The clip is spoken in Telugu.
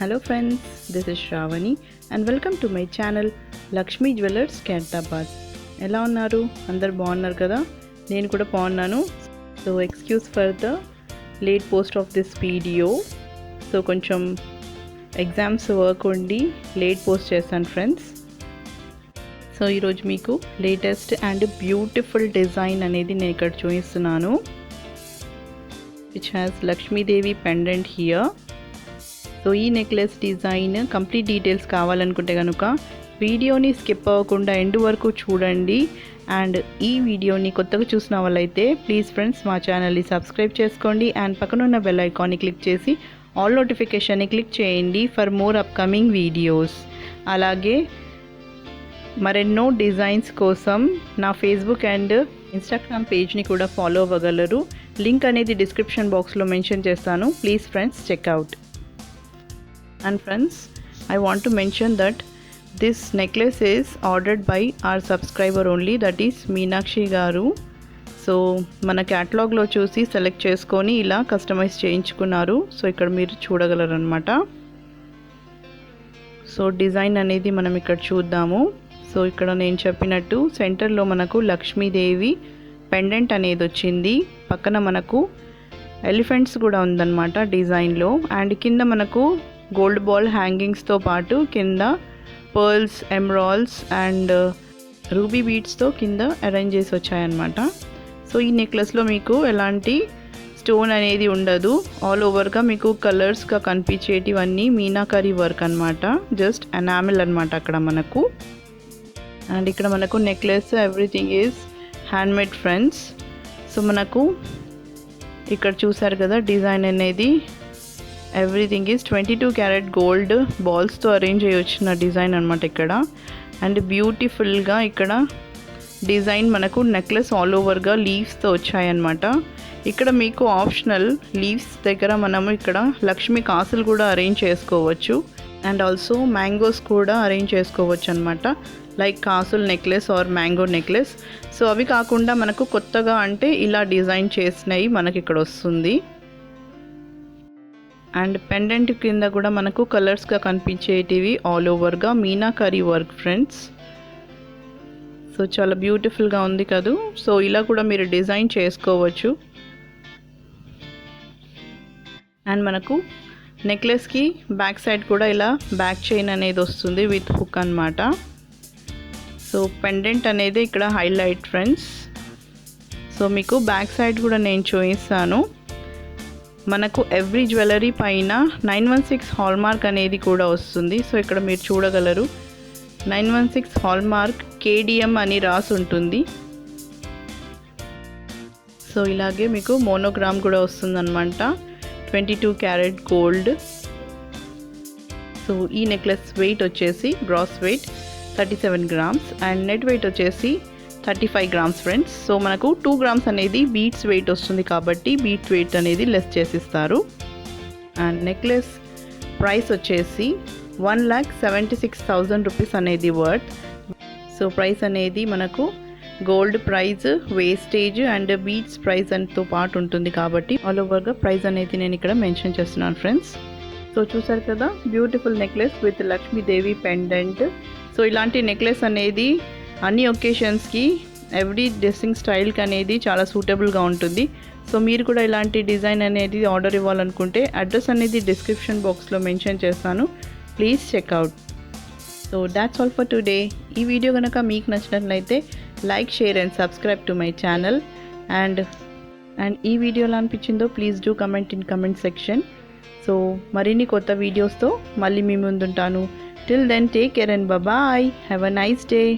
Hello friends, this is Shravani and welcome to my channel Lakshmi Jewellers Khairabad. ఎలా ఉన్నారు? అందరూ బాగున్నారు కదా? నేను కూడా బాగున్నాను. So excuse for the late post of this video. So కొంచెం ఎగ్జామ్స్ వర్క్ ఉండి లేట్ పోస్ట్ చేశాను ఫ్రెండ్స్. సో ఈరోజు మీకు లేటెస్ట్ అండ్ బ్యూటిఫుల్ డిజైన్ అనేది నేను ఇక్కడ చూపిస్తున్నాను, which has Lakshmidevi pendant here. So ఈ నెక్లెస్ డిజైన్ కంప్లీట్ డీటెయిల్స్ కావాలనుకుంటే కనుక వీడియోని స్కిప్ అవ్వకుండా ఎండ్ వరకు చూడండి. అండ్ ఈ వీడియోని కొత్తగా చూసిన వాళ్ళైతే ప్లీజ్ ఫ్రెండ్స్ మా ఛానల్ని సబ్స్క్రైబ్ చేసుకోండి అండ్ పక్కన ఉన్న బెల్ ఐకాన్ని క్లిక్ చేసి ఆల్ నోటిఫికేషన్ని క్లిక్ చేయండి ఫర్ మోర్ అప్కమింగ్ వీడియోస్. అలాగే మరెన్నో డిజైన్స్ కోసం నా ఫేస్బుక్ అండ్ ఇన్స్టాగ్రామ్ పేజ్ని కూడా ఫాలో అవ్వగలరు. లింక్ అనేది డిస్క్రిప్షన్ బాక్స్లో మెన్షన్ చేస్తాను. Please friends check out. And friends, I want to mention that this necklace is ordered by our subscriber only, that is Meenakshi garu. So మన క్యాటలాగ్లో చూసి సెలెక్ట్ చేసుకొని ఇలా కస్టమైజ్ చేయించుకున్నారు. సో ఇక్కడ మీరు చూడగలరు అనమాట. సో డిజైన్ అనేది మనం ఇక్కడ చూద్దాము. సో ఇక్కడ నేను చెప్పినట్టు సెంటర్లో మనకు లక్ష్మీదేవి పెండెంట్ అనేది వచ్చింది. పక్కన మనకు ఎలిఫెంట్స్ కూడా ఉందన్నమాట డిజైన్లో. అండ్ కింద మనకు గోల్డ్ బాల్ హ్యాంగింగ్స్తో పాటు కింద పర్ల్స్, ఎమరాల్డ్స్ అండ్ రూబీ బీడ్స్తో కింద అరేంజ్ చేసి వచ్చాయన్నమాట. సో ఈ నెక్లెస్లో మీకు ఎలాంటి స్టోన్ అనేది ఉండదు. ఆల్ ఓవర్గా మీకు కలర్స్గా కనిపించేటివన్నీ మీనాకరీ వర్క్ అనమాట. జస్ట్ ఎనామిల్ అనమాట అక్కడ మనకు. అండ్ ఇక్కడ మనకు necklace everything is handmade friends. So మనకు ఇక్కడ చూసారు కదా డిజైన్ అనేది ఎవ్రీథింగ్ ఈజ్ 22 క్యారెట్ గోల్డ్ బాల్స్తో అరేంజ్ అయ్యి వచ్చిన డిజైన్ అనమాట ఇక్కడ. అండ్ బ్యూటిఫుల్గా ఇక్కడ డిజైన్ మనకు నెక్లెస్ ఆల్ ఓవర్గా లీవ్స్తో వచ్చాయన్నమాట. ఇక్కడ మీకు ఆప్షనల్ లీవ్స్ దగ్గర మనము ఇక్కడ లక్ష్మీ కాసులు కూడా అరేంజ్ చేసుకోవచ్చు. అండ్ ఆల్సో మ్యాంగోస్ కూడా అరేంజ్ చేసుకోవచ్చు అనమాట, లైక్ కాసుల్ necklace or mango necklace. So అవి కాకుండా మనకు కొత్తగా అంటే ఇలా డిజైన్ చేసినవి మనకి ఇక్కడ వస్తుంది. అండ్ పెండెంట్ కింద కూడా మనకు కలర్స్గా కనిపించేటివి ఆల్ ఓవర్గా మీనాకరీ వర్క్ ఫ్రెండ్స్. సో చాలా బ్యూటిఫుల్గా ఉంది కదా. సో ఇలా కూడా మీరు డిజైన్ చేసుకోవచ్చు. అండ్ మనకు నెక్లెస్కి బ్యాక్ సైడ్ కూడా ఇలా బ్యాక్ చైన్ అనేది వస్తుంది విత్ హుక్ అన్నమాట. సో పెండెంట్ అనేది ఇక్కడ హైలైట్ ఫ్రెండ్స్. సో మీకు బ్యాక్ సైడ్ కూడా నేను చూపిస్తాను. మనకు ఎవ్రీ జ్యువెలరీ పైన 916 హాల్మార్క్ అనేది కూడా వస్తుంది. సో ఇక్కడ మీరు చూడగలరు 916 హాల్మార్క్ KDM అని రాసి ఉంటుంది. సో ఇలాగే మీకు మోనోగ్రామ్ కూడా వస్తుందన్నమాట, 22 క్యారెట్ గోల్డ్. సో ఈ నెక్లెస్ వెయిట్ వచ్చేసి gross weight 37 grams and net weight వచ్చేసి 35 గ్రామ్స్ ఫ్రెండ్స్. సో మనకు 2 గ్రామ్స్ అనేది బీట్స్ వెయిట్ వస్తుంది కాబట్టి బీట్స్ వెయిట్ అనేది లెస్ చేసిస్తారు. అండ్ నెక్లెస్ ప్రైస్ వచ్చేసి 1,76,000 రూపీస్ అనేది వర్త్. సో ప్రైస్ అనేది మనకు gold price, wastage and beads price అంతో పాటు ఉంటుంది కాబట్టి ఆల్ ఓవర్గా ప్రైస్ అనేది నేను ఇక్కడ మెన్షన్ చేస్తున్నాను ఫ్రెండ్స్. సో చూసారు కదా beautiful necklace with Lakshmidevi pendant. So ఇలాంటి నెక్లెస్ అనేది అన్ని ఒకేషన్స్కి ఎవ్రీ డ్రెస్సింగ్ స్టైల్కి అనేది చాలా సూటబుల్గా ఉంటుంది. సో మీరు కూడా ఇలాంటి డిజైన్ అనేది ఆర్డర్ ఇవ్వాలనుకుంటే అడ్రస్ అనేది డిస్క్రిప్షన్ బాక్స్లో మెన్షన్ చేస్తాను. Please check out. So that's all for today. ఈ వీడియో కనుక మీకు నచ్చినట్లయితే like, share and subscribe to my channel. And ఈ వీడియో ఎలా అనిపించిందో please do comment in comment section. So మరిన్ని కొత్త వీడియోస్తో మళ్ళీ మీ ముందుంటాను. Till then, take care and bye-bye. Have a nice day.